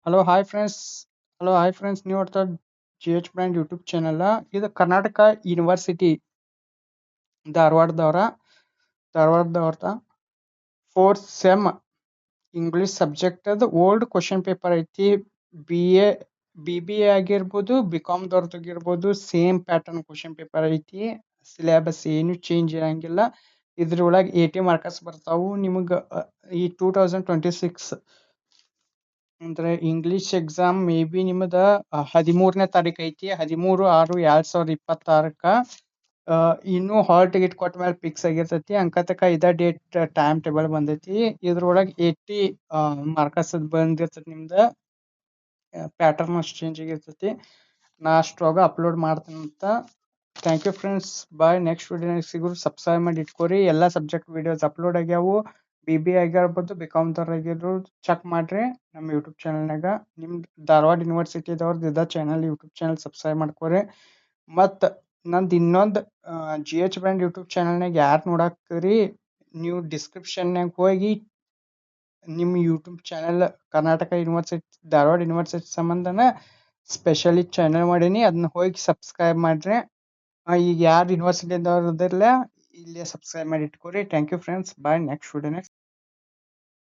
Hello hi friends. ನೀವು ನೋಡ್ತಾ G H brand YouTube channel. ಇದು ಕರ್ನಾಟಕ ಯೂನಿವರ್ಸಿಟಿ ಧಾರವಾಡದವ್ರದ ಫೋರ್ತ್ ಸೆಮ್ ಇಂಗ್ಲಿಷ್ ಸಬ್ಜೆಕ್ಟ್ ಅದು ಓಲ್ಡ್ ಕ್ವಶನ್ ಪೇಪರ್ ಐತಿ. ಬಿ ಬಿ ಎ ಆಗಿರ್ಬೋದು, ಬಿ.ಕಾಮ್ದವ್ರದ್ದಾಗಿರ್ಬೋದು, ಸೇಮ್ ಪ್ಯಾಟರ್ನ್ ಕ್ವಶನ್ ಪೇಪರ್ ಐತಿ. ಸಿಲೆಬಸ್ ಏನು ಚೇಂಜ್ ಇರಂಗಿಲ್ಲ. ಇದ್ರೊಳಗೆ 80 ಮಾರ್ಕಸ್ ಬರ್ತಾವು ನಿಮಗೆ. ಈ 2026 ಅಂದ್ರೆ ಇಂಗ್ಲಿಷ್ ಎಕ್ಸಾಮ್ ಮೇ ಬಿ ನಿಮ್ಮದ 13ನೇ ತಾರೀಕು ಐತಿ. 13/6/2026 ಇನ್ನೂ ಹಾಲ್ ಟಿಕೆಟ್ ಕೊಟ್ಟ ಮೇಲೆ ಫಿಕ್ಸ್ ಆಗಿರ್ತೈತಿ. ಅಂಕತಕ ಇದ ಡೇಟ್ ಟೈಮ್ ಟೇಬಲ್ ಬಂದೈತಿ. ಇದ್ರೊಳಗೆ 80 ಮಾರ್ಕಸ್ ಬಂದಿರ್ತೈತಿ. ನಿಮ್ದ ಪ್ಯಾಟರ್ನ್ ಅಷ್ಟು ಚೇಂಜ್ ಆಗಿರ್ತೈತಿ. ನಾ ಅಷ್ಟ್ರೊಳಗ ಅಪ್ಲೋಡ್ ಮಾಡ್ತೇನಂತ. Thank you friends. Bye. Next ವಿಡಿಯೋನಾಗ ಸಿಗೋರು. ಸಬ್ಸ್ಕ್ರೈಬ್ ಮಾಡಿ ಇಟ್ಕೋರಿ. ಎಲ್ಲ ಸಬ್ಜೆಕ್ಟ್ ವಿಡಿಯೋಸ್ ಅಪ್ಲೋಡ್ ಆಗ್ಯಾವು. ಬಿ ಆಗಿರ್ಬೋದು, ಬಿ.ಕಾಮ್ದವ್ರು ಆಗಿರ್ಬೋದು, ಚೆಕ್ ಮಾಡ್ರಿ ನಮ್ಮ ಯೂಟ್ಯೂಬ್ ಚಾನಲ್ನಾಗ. ನಿಮ್ದು ಧಾರವಾಡ ಯೂನಿವರ್ಸಿಟಿದವ್ರದ್ದು ಇದ ಚಾನಲ್, ಯೂಟ್ಯೂಬ್ ಚಾನಲ್ ಸಬ್ಸ್ಕ್ರೈಬ್ ಮಾಡ್ಕೋರಿ. ಮತ್ತು ನಂದು ಇನ್ನೊಂದು ಜಿ ಎಚ್ ಬ್ರ್ಯಾಂಡ್ ಯೂಟ್ಯೂಬ್ ಚಾನಲ್ನಾಗ ಯಾರು ನೋಡಾಕ್ತೀರಿ, ನೀವು ಡಿಸ್ಕ್ರಿಪ್ಷನ್ನಾಗ ಹೋಗಿ ನಿಮ್ಮ YouTube channel Karnataka university, Dharwad university ಸಂಬಂಧನ ಸ್ಪೆಷಲಿ ಚಾನಲ್ ಮಾಡೀನಿ. ಅದನ್ನ ಹೋಗಿ ಸಬ್ಸ್ಕ್ರೈಬ್ ಮಾಡ್ರಿ. ಈಗ ಯಾರು ಯೂನಿವರ್ಸಿಟಿದವ್ರು ಇದಿರಲ್ಲ, ಇಲ್ಲೇ ಸಬ್ಸ್ಕ್ರೈಬ್ ಮಾಡಿ ಇಟ್ಕೋರಿ. Thank you friends. Bye. Next ವಿಡಿಯೋನಾಗ